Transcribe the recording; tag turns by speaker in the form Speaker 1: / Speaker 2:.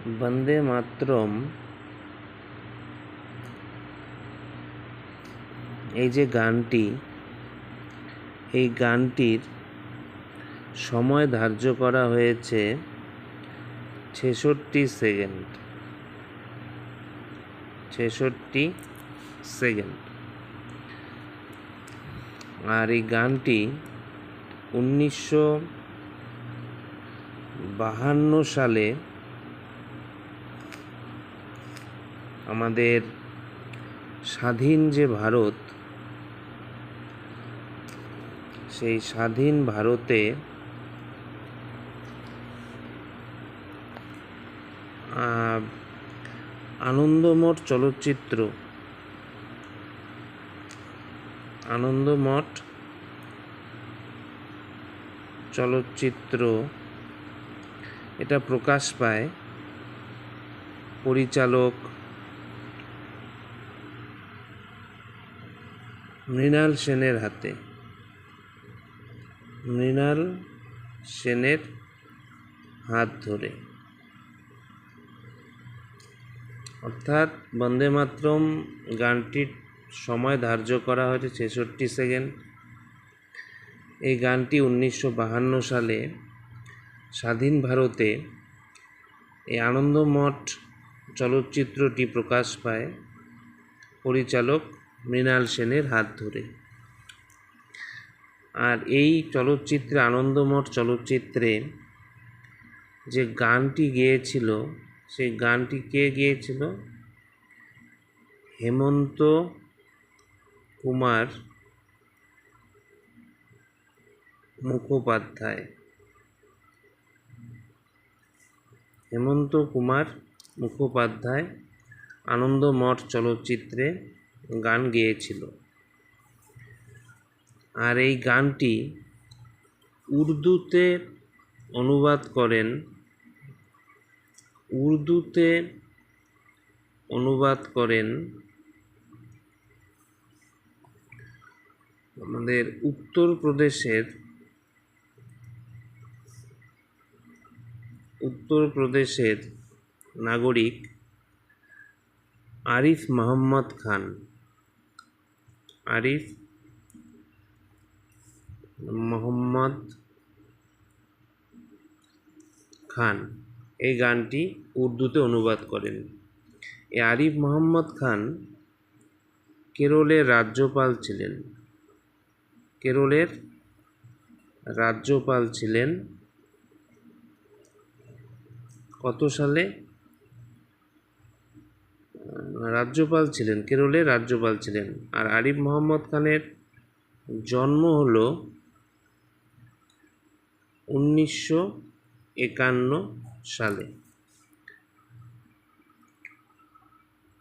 Speaker 1: বন্দে মাতরম এই যে গানটি, এই গানটির সময় ধার্য করা হয়েছে 66 সেকেন্ড। 66 সেকেন্ড। আর এই গানটি 1952 সালে আমাদের স্বাধীন যে ভারত, সেই স্বাধীন ভারতে আনন্দমঠ চলচ্চিত্র এটা প্রকাশ পায় পরিচালক মৃণাল সেনের হাতে। মৃণাল সেনের হাত ধরে। অর্থাৎ বন্দে মাতরম গানটির সময় ধার্য করা হয়েছে 66 সেকেন্ড। এই গানটি 1952 সালে স্বাধীন ভারতে এই আনন্দমঠ চলচ্চিত্রটি প্রকাশ পায় পরিচালক মৃণাল সেনের হাত ধরে। আর এই চলচ্চিত্রে, আনন্দমঠ চলচ্চিত্রে যে গানটি গেয়েছিল, সেই গানটি কে গেয়েছিল? হেমন্ত কুমার মুখোপাধ্যায়। হেমন্ত কুমার মুখোপাধ্যায় আনন্দমঠ চলচ্চিত্রে গান গেয়েছিল। আর এই গানটি উর্দুতে অনুবাদ করেন আমাদের উত্তরপ্রদেশের নাগরিক আরিফ মোহাম্মদ খান। আরিফ মোহাম্মদ খান এই গানটি উর্দুতে অনুবাদ করেন। এই আরিফ মোহাম্মদ খান কেরলের রাজ্যপাল ছিলেন কত সালে? কেরলের রাজ্যপাল ছিলেন। আর আরিফ মোহাম্মদ খানের জন্ম হলো 1951 সালে।